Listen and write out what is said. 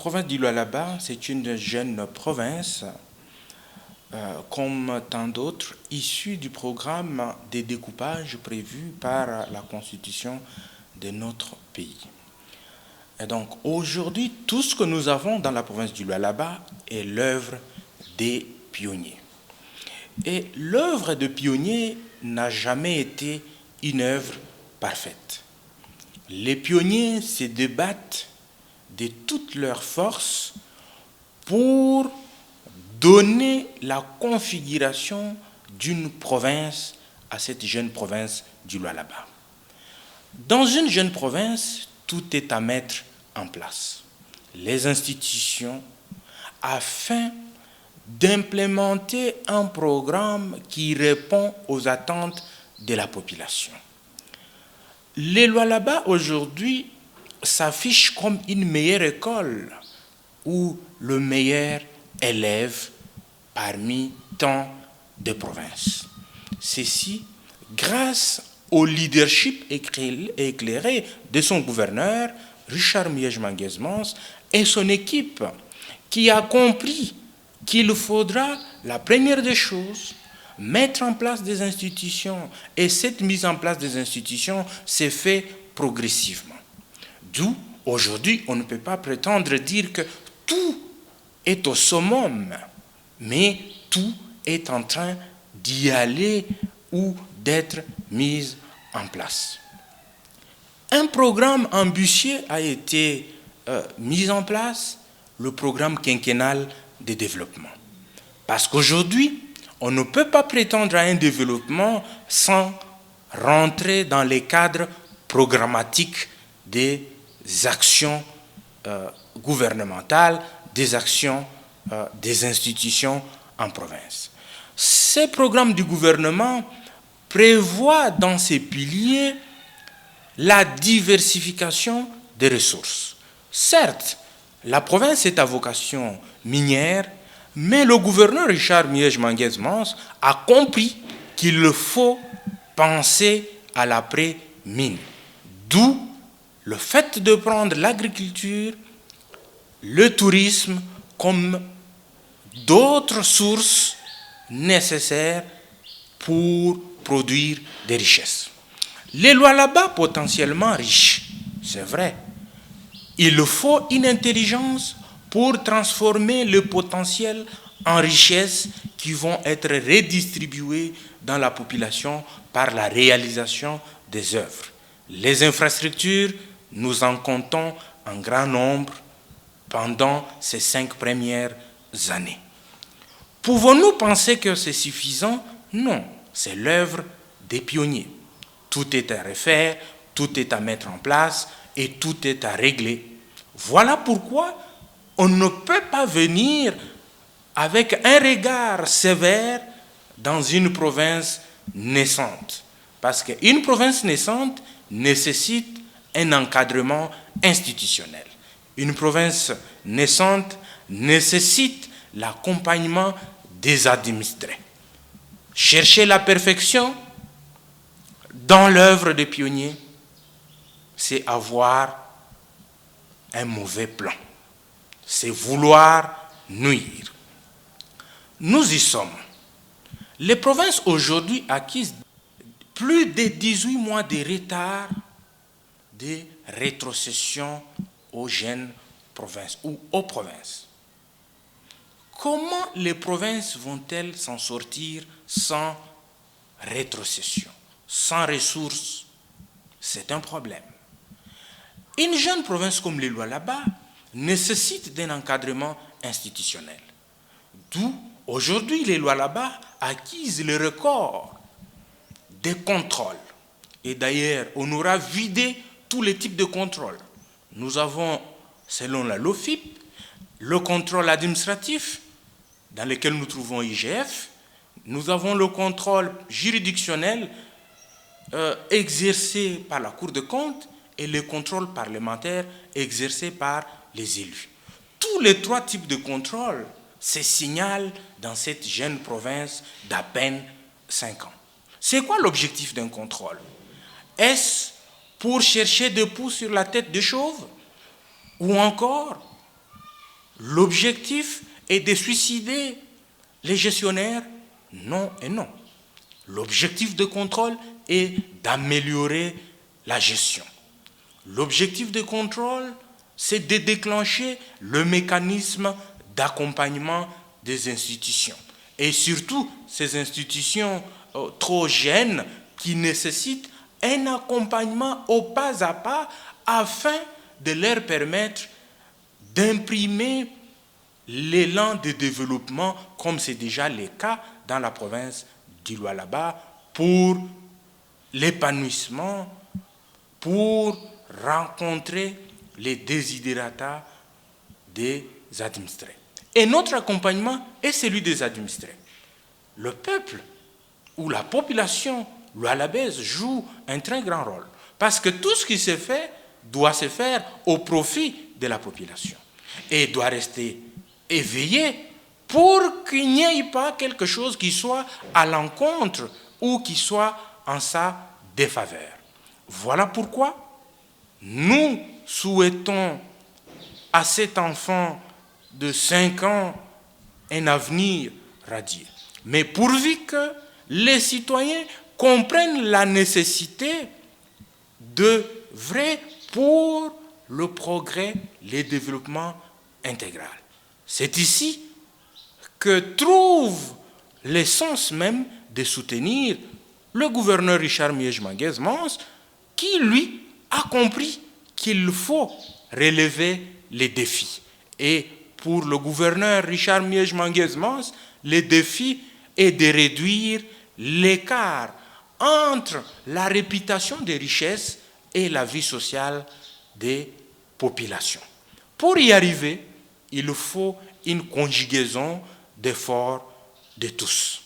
province du Lualaba, c'est une jeune province, comme tant d'autres, issue du programme de découpage prévu par la Constitution de notre pays. Et donc aujourd'hui, tout ce que nous avons dans la province du Lualaba est l'œuvre des pionniers. Et l'œuvre des pionniers n'a jamais été une œuvre parfaite. Les pionniers se débattent de toutes leurs forces pour donner la configuration d'une province à cette jeune province du Lualaba. Dans une jeune province, tout est à mettre en place. Les institutions, afin d'implémenter un programme qui répond aux attentes de la population. Les Lualaba aujourd'hui s'affichent comme une meilleure école ou le meilleur élève parmi tant de provinces. Ceci grâce au leadership éclairé de son gouverneur, Richard Miege-Manguez-Mons, et son équipe, qui a compris qu'il faudra, la première des choses, mettre en place des institutions. Et cette mise en place des institutions s'est fait progressivement. D'où, aujourd'hui, on ne peut pas prétendre dire que tout est au summum, mais tout est en train d'y aller ou d'être mis en place. Un programme ambitieux a été mis en place, le programme quinquennal de développement. Parce qu'aujourd'hui, on ne peut pas prétendre à un développement sans rentrer dans les cadres programmatiques des actions gouvernementales, des actions des institutions en province. Ces programmes du gouvernement prévoient dans ces piliers la diversification des ressources. Certes, la province est à vocation minière, mais le gouverneur Richard Miege-Manguez-Mons a compris qu'il faut penser à l'après-mine. D'où le fait de prendre l'agriculture, le tourisme comme d'autres sources nécessaires pour produire des richesses. Les Lualaba potentiellement riches, c'est vrai. Il faut une intelligence pour transformer le potentiel en richesses qui vont être redistribuées dans la population par la réalisation des œuvres. Les infrastructures, nous en comptons en grand nombre pendant ces 5 premières années. Pouvons-nous penser que c'est suffisant? Non, c'est l'œuvre des pionniers. Tout est à refaire, tout est à mettre en place et tout est à régler. Voilà pourquoi on ne peut pas venir avec un regard sévère dans une province naissante. Parce qu'une province naissante nécessite un encadrement institutionnel. Une province naissante nécessite l'accompagnement des administrés. Chercher la perfection dans l'œuvre des pionniers, c'est avoir un mauvais plan. C'est vouloir nuire. Nous y sommes. Les provinces aujourd'hui acquises plus de 18 mois de retard de rétrocession aux jeunes provinces ou aux provinces. Comment les provinces vont-elles s'en sortir sans rétrocession, sans ressources? C'est un problème. Une jeune province comme les Lualaba nécessite d'un encadrement institutionnel. D'où, aujourd'hui, les Lualaba acquisent le record des contrôles. Et d'ailleurs, on aura vidé tous les types de contrôles. Nous avons, selon la LOFIP, le contrôle administratif, dans lequel nous trouvons IGF. Nous avons le contrôle juridictionnel exercé par la Cour des comptes et le contrôle parlementaire exercé par les élus. Tous les 3 types de contrôles se signalent dans cette jeune province d'à peine 5 ans. C'est quoi l'objectif d'un contrôle? Est-ce pour chercher des poux sur la tête de chauve? Ou encore L'objectif est de suicider les gestionnaires? Non et non. L'objectif de contrôle est d'améliorer la gestion. L'objectif de contrôle, c'est de déclencher le mécanisme d'accompagnement des institutions. Et surtout, ces institutions trop jeunes qui nécessitent un accompagnement au pas à pas afin de leur permettre d'imprimer l'élan de développement, comme c'est déjà le cas dans la province du Lualaba, pour l'épanouissement, pour rencontrer les desiderata des administrés. Et notre accompagnement est celui des administrés. Le peuple ou la population lualabaise joue un très grand rôle, parce que tout ce qui se fait doit se faire au profit de la population et doit rester éveillé pour qu'il n'y ait pas quelque chose qui soit à l'encontre ou qui soit en sa défaveur. Voilà pourquoi nous souhaitons à cet enfant de 5 ans un avenir radieux. Mais pourvu que les citoyens comprennent la nécessité de vrai pour le progrès, le développement intégral. C'est ici que trouve l'essence même de soutenir le gouverneur Richard Miege-Manguez-Mons, qui, lui, a compris qu'il faut relever les défis. Et pour le gouverneur Richard Miege-Manguez-Mons, le défi est de réduire l'écart entre la réputation des richesses et la vie sociale des populations. Pour y arriver, il faut une conjugaison d'efforts de tous.